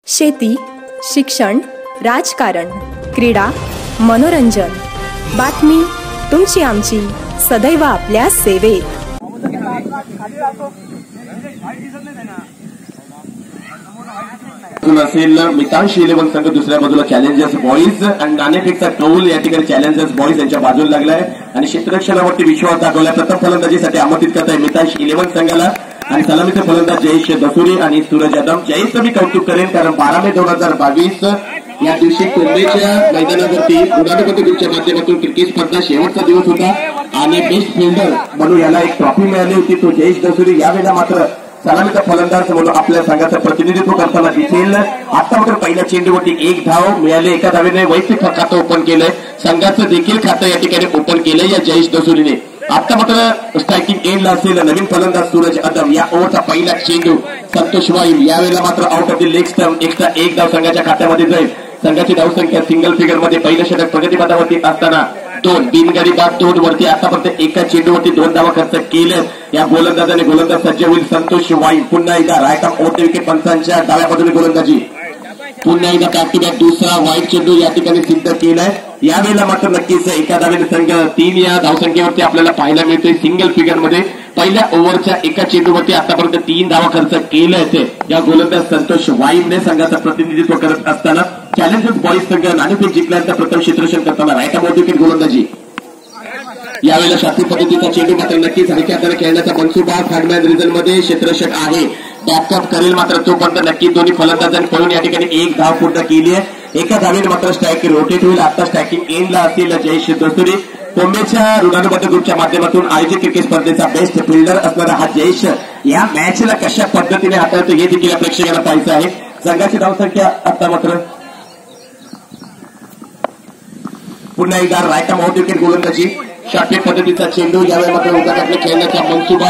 शेती, शिक्षण, राजकारण, क्रीडा, मनोरंजन, बातमी तुमची आमची सदैव आपल्या सेवेत. असेल मितांश 11 संघ दुसऱ्या बाजूला चॅलेंजर्स बॉईज आणि नाणेफेकचा कौल या ठिकाणी चॅलेंजर्स बॉईज यांच्या बाजूला लागलाय आणि क्षेत्ररक्षणावरती विश्वास दाखवलाय. प्रथम फलंदाजीसाठी आमंत्रित करत आहे मितांश 11 संघाला आणि सलामीचे फलंदाज जयेश दसुरी आणि सूरज यादव. जयेशचं मी कौतुक करेन कारण 12 मे 2022 या दिवशी कोंबेच्या मैदानावरती उडाणपट्टी ग्रुपच्या माध्यमातून क्रिकेट स्पर्धा शेवटचा दिवस होता आणि बेस्ट फिल्डर म्हणून याला एक ट्रॉफी मिळाली होती. तो जयेश दसुरी यावेळेला मात्र सलामीचा फलंदाज म्हणून आपल्या संघाचं प्रतिनिधित्व करताना दिसेल. आता मात्र पहिल्या चेंडूवरती एक धाव मिळाली. एका धावेने वैयक्तिक खातं ओपन केलंय. संघाचं देखील खातं या ठिकाणी ओपन केलंय या जयेश दसुरीने. आता मात्र स्ट्रायकिंग एंडला असलेला नवीन फलंदाज सूरज यादव. या ओव्हरचा पहिला चेंडू संतोष वाईल यावेळेला मात्र out of the leg stump. Extra एक धाव संघाच्या खात्यामध्ये जाईल. संघाची धावसंख्या सिंगल फिगर मध्ये पहिल्या षटक प्रगतीपथावरती असताना दोन बिनगडी बाद दोन वरती आतापर्यंत एका चेंडूवरती 2 धावा खर्च केले. या गोलंदाजाने गोलंदाज सज्ज होईल संतोष वाईल. पुन्हा एकदा राईट आर्म ओव्हर विकेट पंचांच्या डाव्या बाजूने गोलंदाजी. पुन्हा एकदा बॅक टू बॅक दुसरा वाईट चेंडू या ठिकाणी सिद्ध केलाय. यावेळेला मात्र नक्कीच एका धावेने संघ 3 या धावसंख्येवरती आपल्याला पाहायला मिळते. सिंगल फिगर मध्ये पहिल्या ओव्हरच्या एका चेंडूवरती आतापर्यंत 3 धावा खर्च केले होते. या गोलंदाज संतोष वाईलने संघाचं प्रतिनिधित्व करत असताना चॅलेंजर्स बॉईज संघ नाणेफेक जिंकल्यानंतर प्रथम क्षेत्ररक्षण करताना राईट आर्म ओव्हर विकेट गोलंदाजी. यावेळेला शास्त्रीय पद्धतीचा चेंडू मात्र नक्कीच हलक्या हाताने खेळण्याचा मनसुबा थर्डमॅन रिझन मध्ये क्षेत्ररक्षक आहे. बॅकअप करेल मात्र तोपर्यंत नक्की दोन्ही फलंदाजांनी पळून या ठिकाणी एक धाव पूर्ण केली आहे. एका धावेने मात्र स्ट्रायकिंग रोटेट होईल. आता स्ट्रायकिंग एंडला असलेला जयेश दसुरी. कोंबेच्या ऋणानुबंध ग्रुपच्या माध्यमातून आयोजित क्रिकेट स्पर्धेचा बेस्ट फिल्डर असणारा हा जयेश या मॅचला कशा पद्धतीने हाताळतो हे देखील प्रेक्षकांना पाहायचं आहे. संघाची धावसंख्या आता मात्र पुन्हा एकदा राईट आर्म ओव्हर विकेट गोलंदाजी. शास्त्रीय पद्धतीचा चेंडू यावेळी मात्र उद्याकडे खेळण्याचा मनसुबा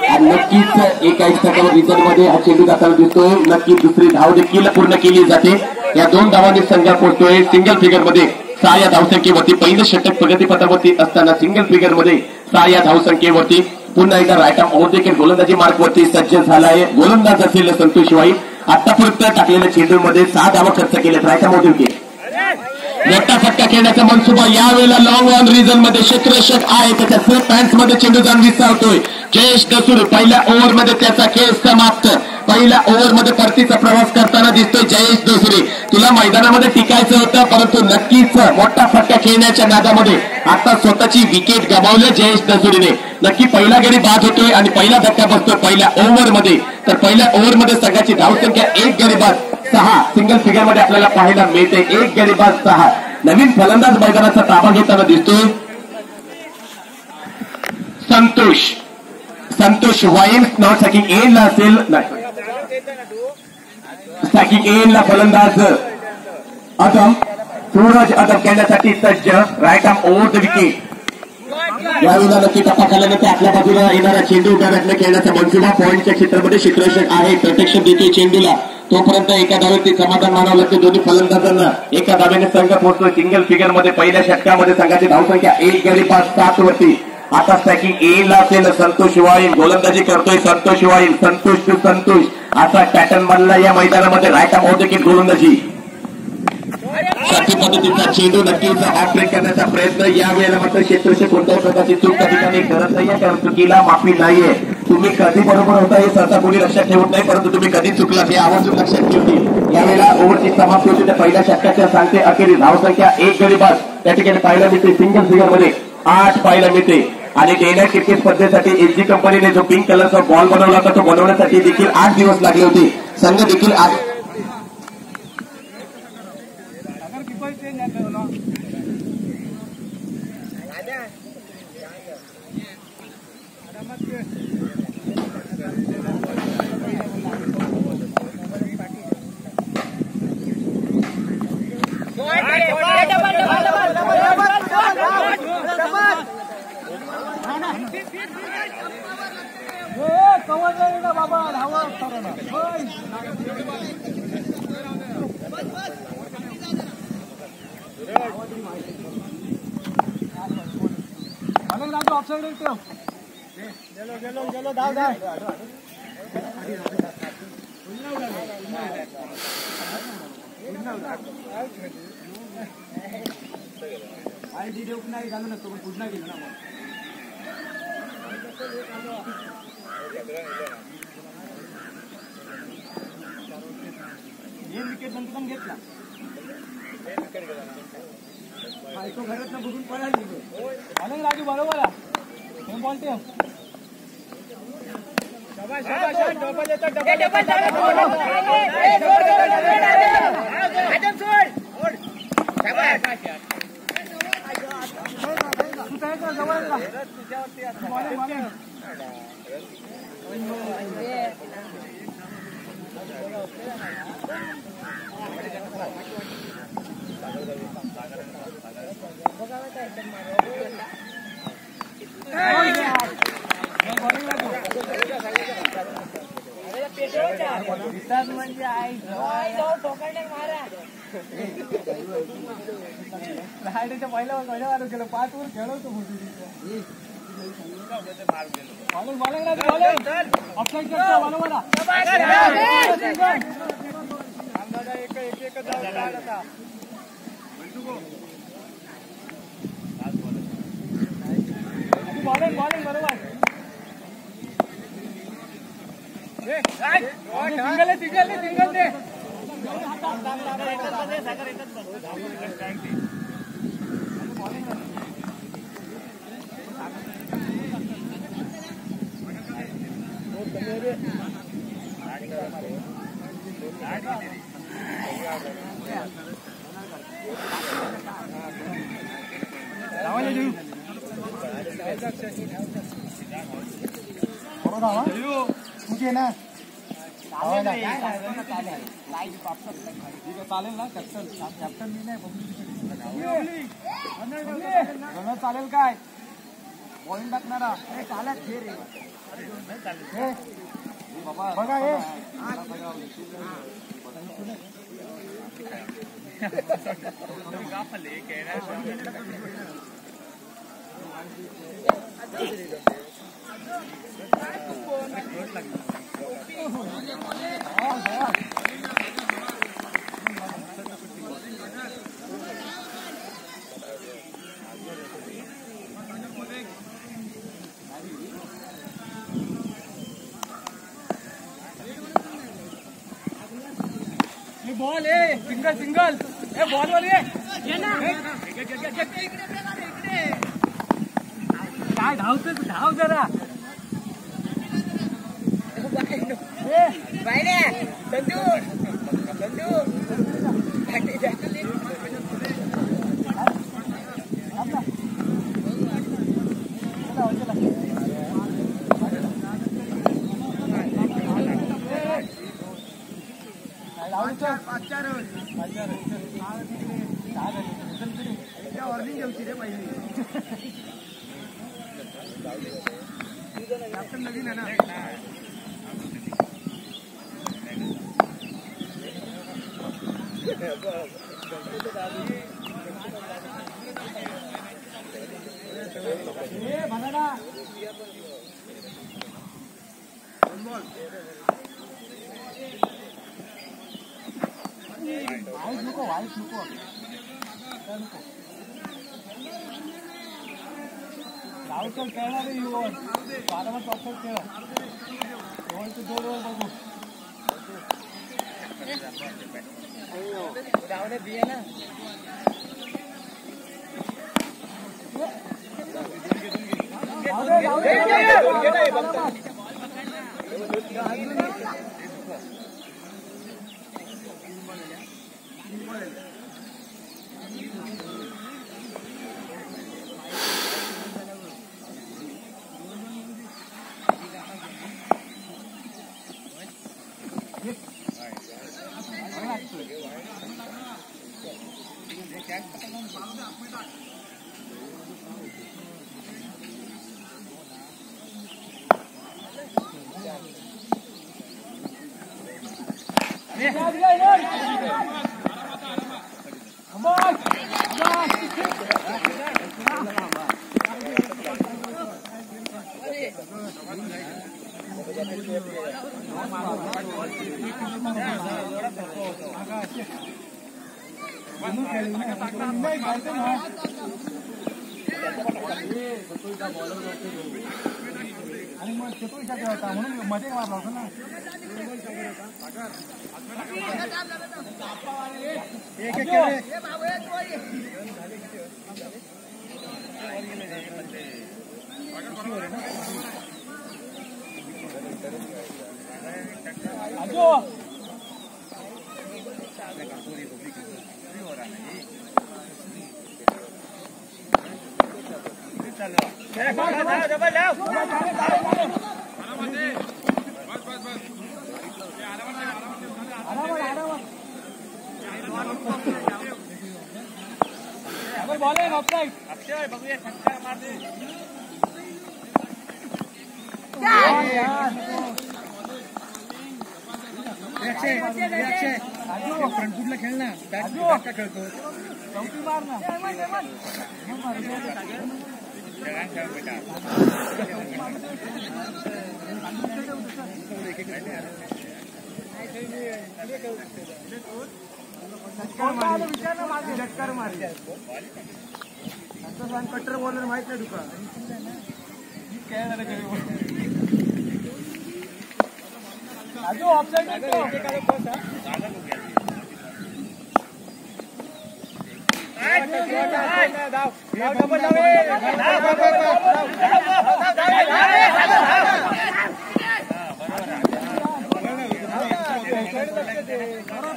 आणि नक्कीच एका रिझन मध्ये हा चेंडू जाताना दिसतोय. नक्कीच दुसरी धाव देखील पूर्ण केली जाते. या 2 धावांनी संघ पोहोचतोय सिंगल फिगर मध्ये 6 या धावसंख्येवरती. पहिलं षटक प्रगतीपथावरती असताना सिंगल फिगर मध्ये 6 या धावसंख्येवरती. पुन्हा एकदा राईट आर्म ओव्हर विकेट गोलंदाजी मार्कवरती सज्ज झाला आहे. गोलंदाज असेल संतोष वाईल. आतापर्यंत टाकलेल्या चेंडूमध्ये 6 धावा खर्च केल्यात. राईट आर्म ओव्हर विकेट मोठा फटका खेळण्याचा मनसुबा. यावेळेला लॉंग ऑन रिझन मध्ये क्षेत्ररक्षक आहे. त्याच्या सेफ पॅन्ट मध्ये चेंडू जाऊन विसावतोय जयेश दसुरी. पहिल्या ओव्हरमध्ये त्याचा खेळ समाप्त. पहिल्या ओव्हरमध्ये परतीचा प्रवास करताना दिसतोय जयेश दसुरी. तुला मैदानामध्ये टिकायचं होतं परंतु नक्कीच मोठा फटका खेळण्याच्या नादामध्ये आता स्वतःची विकेट गमावली जयेश दसुरीने. नक्की पहिला गडी बाद होतोय आणि पहिला धक्का बसतोय पहिल्या ओव्हरमध्ये. तर पहिल्या ओव्हरमध्ये संघाची धावसंख्या 1 गडी बाद 6 सिंगल फिगर मध्ये आपल्याला पाहायला मिळते. 1 गडी बाद 6. नवीन फलंदाज मैदानाचा ताबा घेताना दिसतोय संतोष वाईल. नॉट सॅकिंग एंडला असेल. सॅकिंग एंडला फलंदाज अदम सूरज अदम खेळण्यासाठी सज्ज. Right arm over the wicket. यावेळेला नक्की टप्पा खाल्यानंतर आपल्या बाजूला येणारा चेंडू उद्याकडे खेळण्याचा मनसुबा. पॉईंटच्या क्षेत्रामध्ये क्षेत्ररक्षक आहे. प्रोटेक्शन देतोय चेंडूला. तोपर्यंत एका धावेवरती समाधान मानावं लागते दोन्ही फलंदाजांना. एका धावेने संघ पोहोचतो सिंगल फिगर मध्ये. पहिल्या षटकामध्ये संघाची धावसंख्या 1 गडी बाद 7 वरती. आता स्ट्रायकिंग एला असेल संतोष वाईल. गोलंदाजी करतोय संतोष वाईल. संतोष टू संतोष असा पॅटर्न बनला या मैदानामध्ये. राईट आर्म ओव्हर विकेट गोलंदाजी. शास्त्रीय पद्धतीचा चेंडू नक्कीच ऑफ ब्रेक करण्याचा प्रयत्न. यावेळेला मात्र क्षेत्ररक्षक कोणत्याही प्रकारची चूक त्या ठिकाणी करत नाहीये कारण चुकीला माफी नाहीये. तुम्ही कधी बरोबर होता हे सहसा कोणी लक्षात ठेवत नाही परंतु तुम्ही कधी चुकला हे आवर्जून लक्षात ठेवतील. यावेळेला ओव्हरची समाप्ती होती. पहिल्या षटकाच्या सांगते अखेरीस धावसंख्या 1 गडी बाद त्या ठिकाणी पाहायला मिळते. सिंगल फिगर मध्ये 8 पाहायला मिळते. आणि डे नाईट क्रिकेट स्पर्धेसाठी एसजी कंपनीने जो पिंक कलरचा बॉल बनवला होता तो बनवण्यासाठी देखील 8 दिवस लागले होते. संघ देखील गेलो धाव धाव नाही झालं नसतो पण पुन्हा गेलो ना विकेट नंतर पण घेतला तो घरात ना बघून पळाला राजू बरोबर आहे बोलते म्हणजे राहायच्या पहिल्या पहिल्या गेलो 5 वर खेळवतो बॉलिंग बरोबर सिंगल दे मुझे ना चालेल ना कॅप्टन मी नाही चालेल काय बॉलिंग टाकणारा चालत बघा हे बॉल सिंगल बॉल वर काय धावतो धाव जरा संजू वॉर्निंग घ्यायची रे पहिली कॅप्टन नवीन आहे ना वाईट नको रावचल खेळणार युवन बारामत प्रॉपर खेळ तो 2 ओव्हर बघू रावने दिए ना आणि मग चतुर्थ होता म्हणून मध्ये मारला होता ना. बॉलिंग ऑफसाइड अक्षय बघूया छक्का मार दे. फ्रंटफुटला खेळ ना. बॅट का खेळतो चौकी मार ना. झटकार मारले कट्टर बॉलर माहित नाही तुका काय झालं ऑफसाइड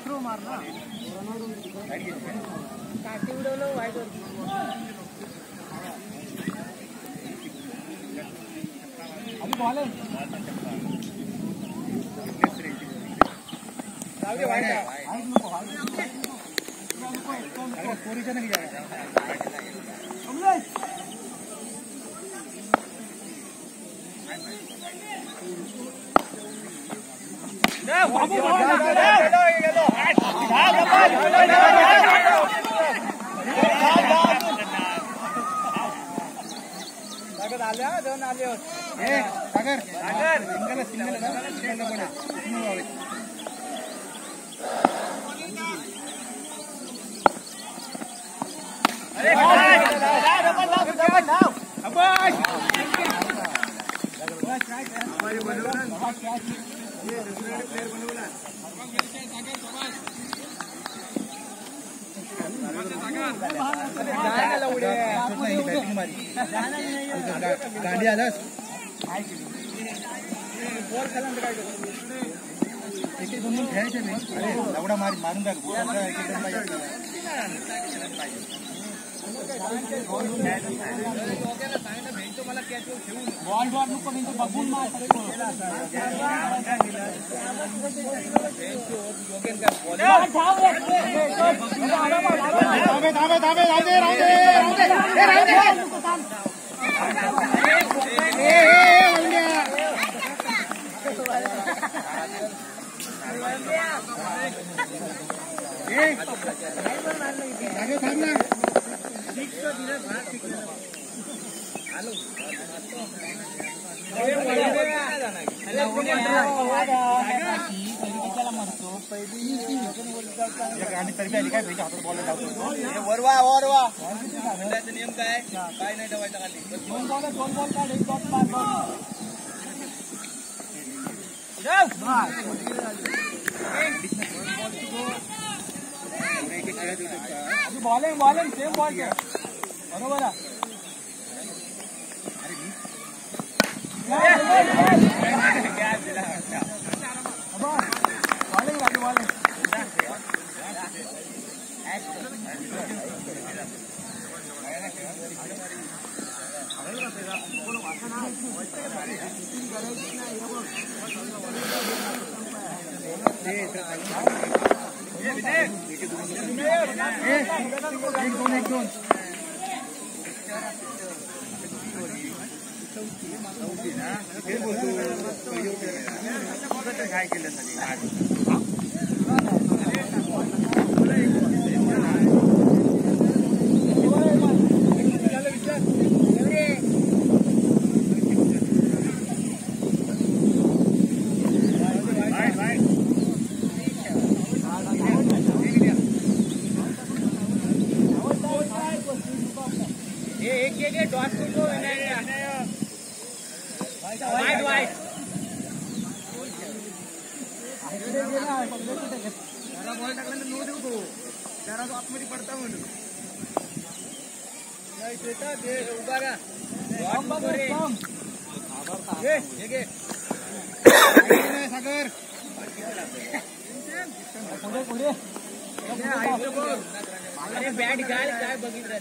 थ्रो मारला काठी उडवलं वाईट अभी बॉल है पोरीचा नाही आल्या दोन आले होते सागर सिंगल सिंगल गांडी आलास एक एक दोन खेळायचे नाही. अरे एवढा मारून टाक बॉल बॉल नको बघून वरवा वरवा नियम काय नाही ठेवायचा खाली. दोन बॉल काढ एक बॉलिंग बॉलिंग सेम बॉल बरोबर आहे. काय केलं बॉल टाकल्यानंतर नो देऊ तो त्याला तो आतमध्ये पडता म्हणून उभा राहा सागर पुढे पुढे अरे बॅट घाल काय बघितलं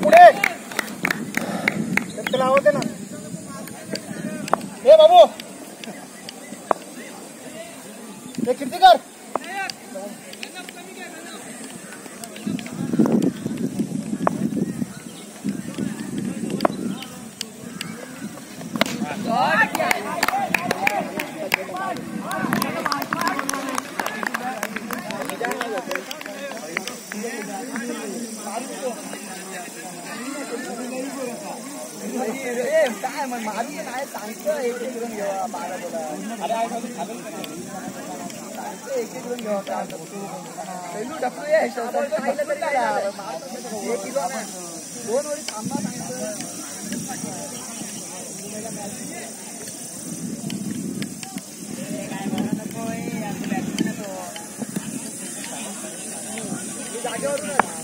पुढे लावते ना हे बाबू हे कीर्तिकर काय मग माझी नाही सांगतं एक घेऊन घेऊ बारा एक घेऊन घेऊ पहिलू डबू एक किलो दोन वरी थांबा सांगितलं जागेवरून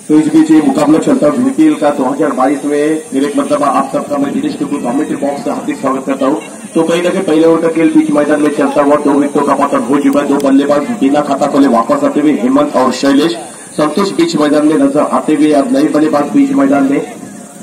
तो इस बीच ये मुकाबला चलता है बीपीएल का 2022 में फिर एक मरतबा आप सबका मैं दिनेश टुकू कमेंट्री बॉक्स का हार्दिक स्वागत करता हूं। तो कहीं ना कहीं पहले ओवर का खेल पिच मैदान में चलता हुआ 2 विकेटों का पतन हो चुका है। 2 बल्लेबाज बिना खाता खोले वापस आते हुए हेमंत और शैलेश, संतोष बीच मैदान में नजर आते हुए अब नए बल्लेबाज बीच मैदान में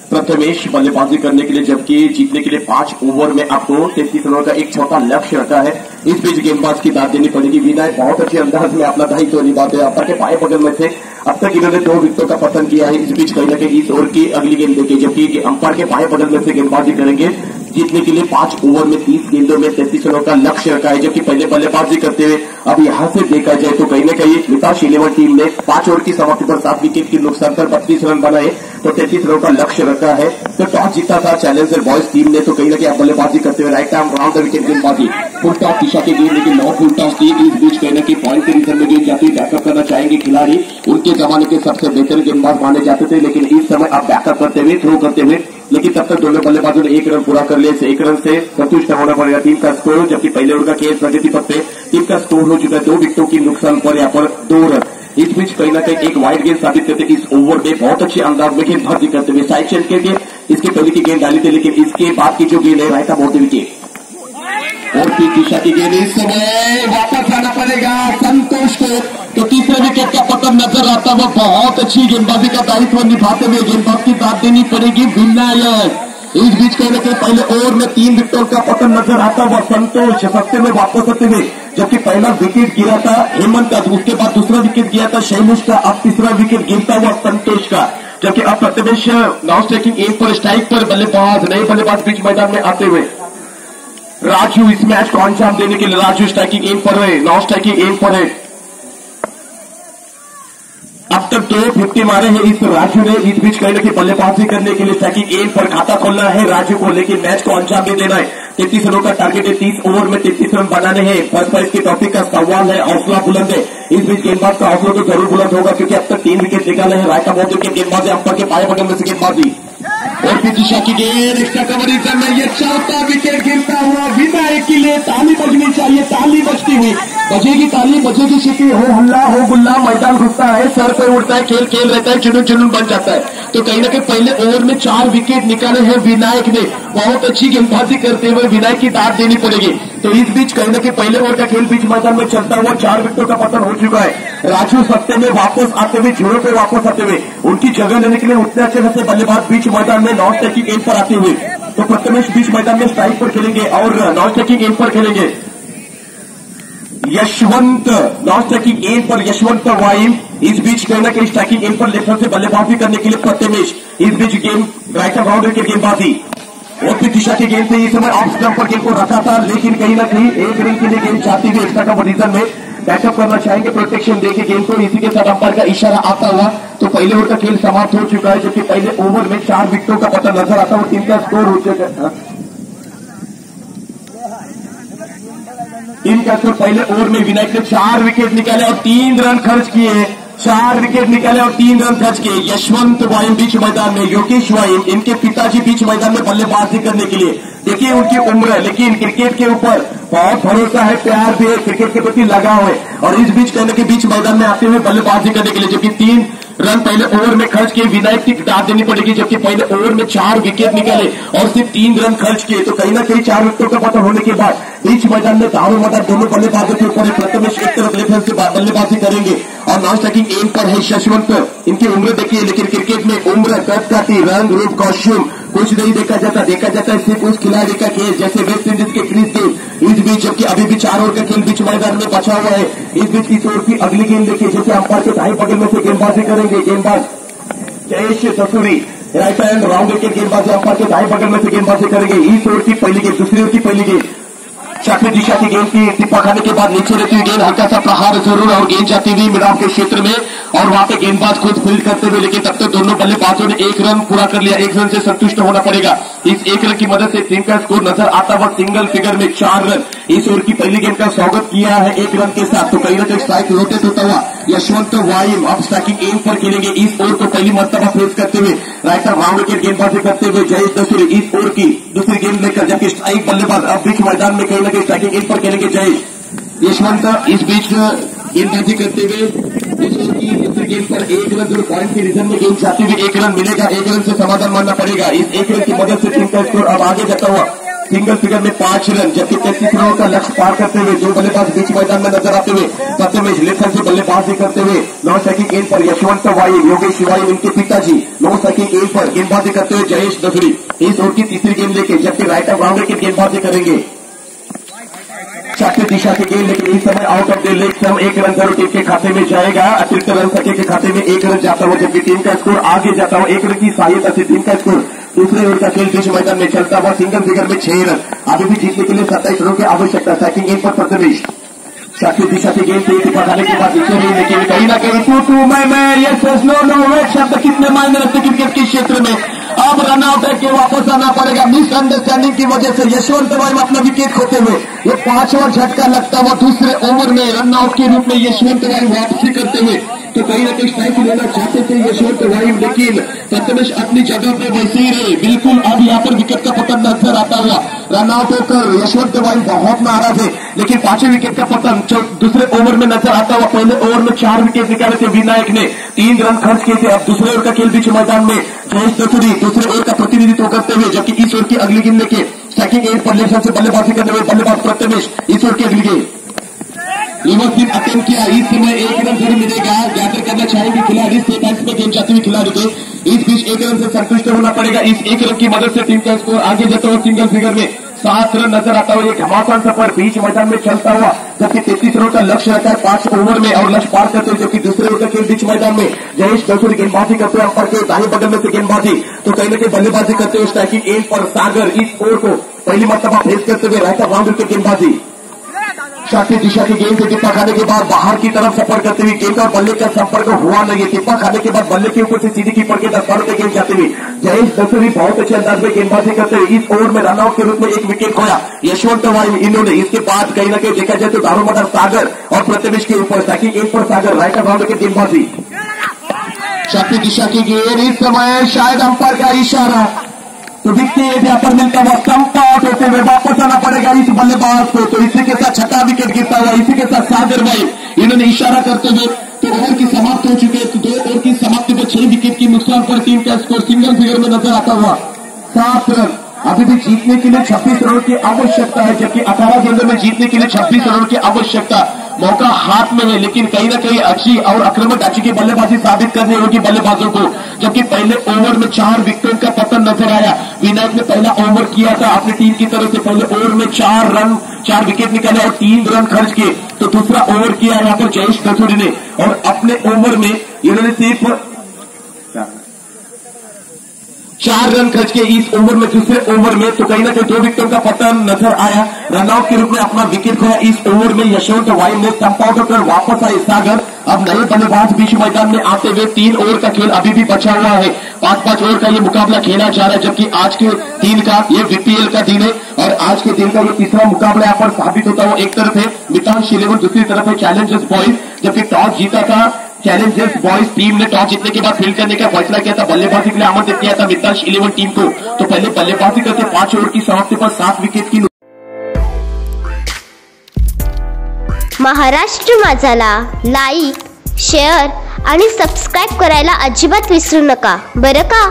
प्रथमेश बल्लेबाजी करने के लिए, जबकि जीतने के लिए 5 ओवर में आपको 33 रनों का एक छोटा लक्ष्य रखा है। इस बीच गेंदबाज की दाद देनी पड़ेगी। विनय बहुत अच्छे अंदाज में अपना दायित्व निभाते हैं, अपर के पाए बगल में थे। अब तक इन्होंने 2 विकेटों का पतन किया है। इस बीच कहीं न कहीं इस ओवर की अगली गेंद देखें, जबकि अंपायर के पाए बगल में से गेंदबाजी करेंगे। जीतने के लिए 5 ओवर में 30 गेंदों में 33 रनों का लक्ष्य रखा है, जबकि पहले बल्लेबाजी करते हुए अब यहां से देखा जाए तो कहीं न कहीं मिताश 11 टीम ने 5 ओवर की समाप्ति पर 7 विकेट के नुकसान पर 32 रन बनाए, तो 33 रनों का लक्ष्य रखा है। तो टॉस जीता था चैलेंजर बॉयज टीम ने, तो कहीं न कहीं बल्लेबाजी करते हुए right arm round the wicket गेंदबाजी फुल टॉस दिशा की गेंद, लेकिन नॉट फुल टॉस थी। इस बीच कहीं न कहीं पॉइंट के रिजर्व में गेंद जाती, बैकअप करना चाहेंगे खिलाड़ी। उनके जमाने के सबसे बेहतर गेंदबाज माने जाते थे, लेकिन इस समय आप बैकअप करते हुए थ्रो करते हुए, लेकिन तब तक दोनों बल्लेबाजों ने 1 रन पूरा कर लिया। 1 रन से संतुष्ट होना पड़ेगा टीम का स्कोर, जबकि पहले ओवर का खेल प्रगति पथ पे टीम का स्कोर हो चुका है 2 विकेटों की नुकसान पर यहाँ पर 2 रन। इस बीच कहीं न कहीं एक वाइड गेंद साबित करते इस ओवर में बहुत अच्छे अंदाज में गेंदबाजी करते हुए साइड चल के इसके पहले की गेंद डाली थी, लेकिन इसके बाद की जो गेंद है राइट बहुत विकेट और पी दिशा की गेंद। इस समय वापस आना पड़ेगा संतोष को। हुए तो तीसरे विकेट का पतन नजर आता हुआ। बहुत अच्छी गेंदबाजी का दायित्व निभाते हुए गेंदबाज की दाद देनी पड़ेगी विनायक। इस बीच कहने के पहले ओवर में 3 विकेटों का पतन नजर आता हुआ। संतोष सत्ते में वापस आते हुए, जबकि पहला विकेट गिरा था हेमंत का, उसके बाद दूसरा विकेट गिरा था शैलेश का, अब तीसरा विकेट गिरता हुआ संतोष का। जबकि अब प्रथमेश नॉन स्ट्राइकिंग एम पर स्ट्राइक पर बल्लेबाज नए बल्लेबाज बीच मैदान में आते हुए राजू इस मैच को अंजाम देने के लिए राजू स्ट्राइकिंग एम पर है, नॉन स्ट्राइकिंग एम पर है। अब तक 250 मारे हैं इस राजू ने। इस बीच कहने की बल्लेबाजी करने के लिए स्ट्राइकिंग एम पर खाता खोलना है राजू को, लेकिन मैच को अंजाम भी देना है। 33 रनों का टारगेट है, 30 ओवर में 33 रन बनाने हैं। फर्स्ट प्राइज की टॉपिक का सवाल है, हौसला बुलंद है। इस बीच गेंदबाज का हौसला तो जरूर बुलंद होगा, क्योंकि अब तक 3 विकेट निकाले हैं। रायता बहुत विकेट गेंदबाजी अंपायर के पाए बगल में से गेंदबाजी और दिशा की गेंद एक्स्ट्रा कवरेज में ये चौथा विकेट गिरता हुआ। विनायक के लिए ताली बजनी चाहिए, ताली बजती हुई बजेगी ताली, बजेगी सीटी, हो हल्ला हो गुल्ला, मैदान घुसता है, सर पे उड़ता है, खेल खेल रहता है, जुनून जुनून बन जाता है। तो कहीं ना कहीं पहले ओवर में 4 विकेट निकाले हैं विनायक ने। बहुत अच्छी गेंदबाजी करते हुए विनायक की दाद देनी पड़ेगी। तो इस बीच कहीं ना कहीं पहले ओवर का खेल बीच मैदान में चलता हुआ 4 विकेटों का पतन हो चुका है। राजू सत्ते में वापस आते हुए, जोड़ों पे वापस आते हुए, उनकी जगह लेने के लिए उतने अच्छे खासे बल्लेबाज बीच मैदान में नॉन स्ट्राइकिंग एंड पर आते हुए। तो प्रथमेश बीच मैदान में स्ट्राइक पर खेलेंगे और नॉन स्ट्राइकिंग एंड पर खेलेंगे यशवंत, नॉन स्ट्राइकिंग एंड पर यशवंत वाइम। इस बीच कहना कि स्ट्राइकिंग एंड पर लेफ्ट से बल्लेबाजी करने के लिए प्रथमेश। इस बीच गेम राइट बाउंड्री की गेंदबाजी और भी दिशा की गेंद से इस समय ऑफ स्टंप पर गेंद को रखा था, लेकिन कहीं ना कहीं 1 रन के लिए गेंद चाहती हुई एक्स्ट्रा कंपटीशन में बैकअप करना चाहेंगे, प्रोटेक्शन देके गेंद को। इसी के साथ अंपायर का इशारा आता हुआ तो पहले ओवर का खेल समाप्त हो चुका है, जबकि पहले ओवर में 4 विकेटों का पता नजर आता हुआ। टीम का स्कोर हो चुका है, टीम का स्कोर पहले ओवर में विनायक ने 4 विकेट निकाले और 3 रन खर्च किए। 4 विकेट निकाले और 3 रन खर्च किए। यशवंत वाइम बीच मैदान में, योगेश वाइम इनके पिताजी बीच मैदान में बल्लेबाजी करने के लिए। देखिए उनकी उम्र है, लेकिन क्रिकेट के ऊपर बहुत भरोसा है, प्यार भी है, क्रिकेट के प्रति लगाव है। और इस बीच कहने के बीच मैदान में आते हुए बल्लेबाजी करने के लिए, जबकि 3 रन पहले ओवर में खर्च किए, विनायक की दाद देनी पड़ेगी। जबकि पहले ओवर में 4 विकेट निकाले और सिर्फ 3 रन खर्च किए। तो कहीं ना कहीं 4 विकेटों का पता होने के बाद बीच मैदान में दारों मदार दोनों बल्लेबाजों के ऊपर प्रथमेश एक तरफ लेफ्ट हैंड से बल्लेबाजी करेंगे और नॉन स्ट्राइकिंग एम पर है यशवंत। इनकी उम्र देखिए, लेकिन क्रिकेट में उम्र, कद काठी, रंग रूप, कॉस्ट्यूम कुछ नहीं देखा जाता है सिर्फ उस खिलाड़ी का खेल, जैसे वेस्ट इंडीज के क्रिस गेल। इस बीच जबकि अभी भी 4 ओवर का खेल बीच मैदान में बचा हुआ है। इस बीच इस ओवर की अगली गेंद देखिए, जैसे अंपायर के दाएं बगल में से गेंदबाजी करेंगे गेंदबाज Jayesh Dasuri, right hand round wicket गेंदबाजी अंपायर के दाएं बगल में से गेंदबाजी करेंगे। इस ओवर की पहली गेंद, दूसरी ओवर की पहली गेंद, चक्री दिशा की गेंद की टिप्पा खाने के बाद नीचे रहती हुई गेंद, हल्का सा प्रहार जरूर और गेंद जाती हुई मिडाफ के क्षेत्र में और वहां पे गेंदबाज खुद फील्ड करते हुए। लेकिन तब तक दोनों बल्लेबाजों ने 1 रन पूरा कर लिया, 1 रन से संतुष्ट होना पड़ेगा। इस 1 रन की मदद से टीम का स्कोर नजर आता हुआ सिंगल फिगर में 4 रन। इस ओवर की पहली गेंद का स्वागत किया है 1 रन के साथ। तो कहीं ना कहीं स्ट्राइक रोटेट होता हुआ यशवंत वाइम अब स्ट्राइकिंग एम पर खेलेंगे। इस ओवर को पहली मर्तबा फेस करते हुए राइट राउंड विकेट गेंदबाजी करते हुए जयेश दसूरी इस ओवर की दूसरी गेंद लेकर, जबकि स्ट्राइक बल्लेबाज अब बीच मैदान में कहीं ना कहीं स्ट्राइकिंग एम पर खेलेंगे जयेश। यशवंत इस बीच गेंदबाजी करते हुए इस ओवर की दूसरी गेंद पर 1 रन जो पॉइंट की रीजन में गेंद जाती हुई 1 रन मिलेगा, 1 रन से समाधान मानना पड़ेगा। इस 1 रन की मदद से टीम का स्कोर अब आगे जाता हुआ सिंगल फिगर में 5 रन, जबकि 33 रनों का लक्ष्य पार करते हुए 2 बल्लेबाज बीच मैदान में नजर आते हुए प्रथमेश लेफ्ट हैंड से बल्लेबाजी करते हुए नॉन स्ट्राइकिंग एंड पर यशवंत वाइम, योगेश वाइम इनके पिताजी नॉन स्ट्राइकिंग एंड पर गेंदबाजी करते हुए जयेश दसूरी इस ओवर की तीसरी गेंद लेके, जबकि राइट राउंड की गेंदबाजी करेंगे चक्री दिशा की गेंद, लेकिन इस समय out of the leg stump 1 run जरूर टीम के खाते में जाएगा। अतिरिक्त रन सके के खाते में 1 रन जाता हुआ, जबकि टीम का स्कोर आगे जाता हुआ 1 रन की सहायता से टीम का स्कोर दूसरे ओवर का खेल बीच मैदान में चलता हुआ सिंगल फिगर में 6 रन। अभी भी जीतने के लिए 27 रनों की आवश्यकता। स्ट्राइकिंग एंड पर प्रथमेश चक्री दिशा की गेंद से पकाने के बाद नीचे नहीं, लेकिन कहीं ना कहीं टू मैं यस नो शब्द कितने मायने रखते क्रिकेट के क्षेत्र में। अब रन आउट है के वापस आना पड़ेगा मिसअंडरस्टैंडिंग की वजह से। यशवंत वाइम अपना विकेट खोते हुए ये 5वां झटका लगता हुआ दूसरे ओवर में रन आउट के रूप में यशवंत वाइम वापसी करते हुए। तो कहीं ना कहीं स्ट्राइक लेना चाहते थे यशवंत वाइम, लेकिन प्रथमेश अपनी जगह पे वैसे ही रहे। बिल्कुल अब यहाँ पर विकेट का पतन नजर आता हुआ रन आउट होकर यशवंत वाइम बहुत नाराज है, लेकिन 5वें विकेट का पतन दूसरे ओवर में नजर आता हुआ। पहले ओवर में 4 विकेट निकाले थे विनायक ने, 3 रन खर्च किए थे। अब दूसरे ओवर का खेल बीच मैदान में जयेश दसूरी दूसरे ओवर का प्रतिनिधित्व करते हुए, जबकि इस ओवर की अगली गेंद लेके स्ट्राइकिंग एंड पर लेफ्ट से बल्लेबाजी करने हुए बल्लेबाज प्रथमेश इस ओवर की अगली गेंद व्यवस्थित अटेम्प्ट किया। इस समय 1 रन जरूर मिलेगा, ज्यादा करना चाहेंगे खिलाड़ी से टाइम्स में गेंद जाते हुए खिलाड़ी को इस बीच 1 रन से संतुष्ट होना पड़ेगा। इस 1 रन की मदद से टीम का स्कोर आगे जाता हुआ सिंगल फिगर में 7 रन नजर आता हुआ। एक घमासान सफर बीच मैदान में चलता हुआ, जबकि 33 रनों का लक्ष्य रहता है 5 ओवर में और लक्ष्य पार करते हुए, जबकि दूसरे ओवर का खेल बीच मैदान में जयेश दसूरी गेंदबाजी करते हुए अंपायर के दाहिने बगल में से गेंदबाजी तो कहीं न कहीं बल्लेबाजी करते हुए स्ट्राइकिंग एंड पर सागर इस ओवर को पहली मरतबा फेस करते हुए राइट राउंड विकेट गेंदबाजी शाखी दिशा की गेंद से टिप्पा खाने के बाद बाहर की तरफ सफर करते हुए गेंद और बल्ले का संपर्क हुआ नहीं। टिप्पा खाने के बाद बल्ले के ऊपर से सीधी कीपर के 10 बार गेंद जाते हुए जयेश दसूरी बहुत अच्छे अंदाज में गेंदबाजी करते हुए इस ओवर में रनआउट के रूप में 1 विकेट खोया यशवंत वाई। इन्होंने इसके बाद कहीं न कहीं देखा जाए तो दारोमदार सागर और प्रथमेश के ऊपर शाखी एक पर सागर राइट राउंड की गेंदबाजी शाखी दिशा की गेंद। इस समय शायद अंपायर का इशारा तो विकेट यहाँ पर मिलता हुआ स्टंप आउट होते हुए वापस आना पड़ेगा इस बल्लेबाज को। तो इसी के साथ 6वां विकेट गिरता हुआ, इसी के साथ सागर भाई इन्होंने इशारा करते हुए तो ओवर की समाप्त हो चुके हैं। तो 2 ओवर की समाप्ति पर 6 विकेट की नुकसान पर टीम का स्कोर सिंगल फिगर में नजर आता हुआ 7 रन। अभी भी जीतने के लिए 26 रनों की आवश्यकता है, जबकि 18 गेंदों में जीतने के लिए 26 रनों की आवश्यकता। मौका हाथ में है, लेकिन कहीं न कहीं अच्छी और आक्रामक अच्छी की बल्लेबाजी साबित करनी होगी बल्लेबाजों को। जबकि पहले ओवर में 4 विकेटों का पतन नजर आया। विनायक ने पहला ओवर किया था अपनी टीम की तरफ से, पहले ओवर में 4 विकेट निकाले और 3 रन खर्च किए। तो दूसरा ओवर किया यहाँ पर जयेश दसूरी ने और अपने ओवर में इन्होंने सिर्फ 4 रन खर्च के इस ओवर में दूसरे ओवर में तो कहीं ना कहीं 2 विकेटों का पतन नजर आया। रनआउट के रूप में अपना विकेट खोया इस ओवर में यशवंत वाई ने स्टंप आउट होकर वापस आए सागर। अब नए बल्लेबाज बीच मैदान में आते हुए 3 ओवर का खेल अभी भी बचा हुआ है। 5-5 ओवर का ये मुकाबला खेला जा रहा है, जबकि आज के दिन का ये बीपीएल का दिन है और आज के दिन का ये तीसरा मुकाबला यहाँ पर साबित होता हुआ। एक तरफ है मितांश 11, दूसरी तरफ है चैलेंजर्स बॉयज। जबकि टॉस जीता था चैलेंजर्स बॉयज टीम ने, टॉस जीतने के बाद फील्ड करने का फैसला किया था, बल्लेबाजी के लिए आमंत्रित किया था मितांश 11 टीम को। तो पहले बल्लेबाजी करते 5 ओवर की समाप्ति पर 7 विकेट की। महाराष्ट्र माझाला लाईक, शेअर आणि सबस्क्राईब करायला अजिबात विसरू नका बरं का।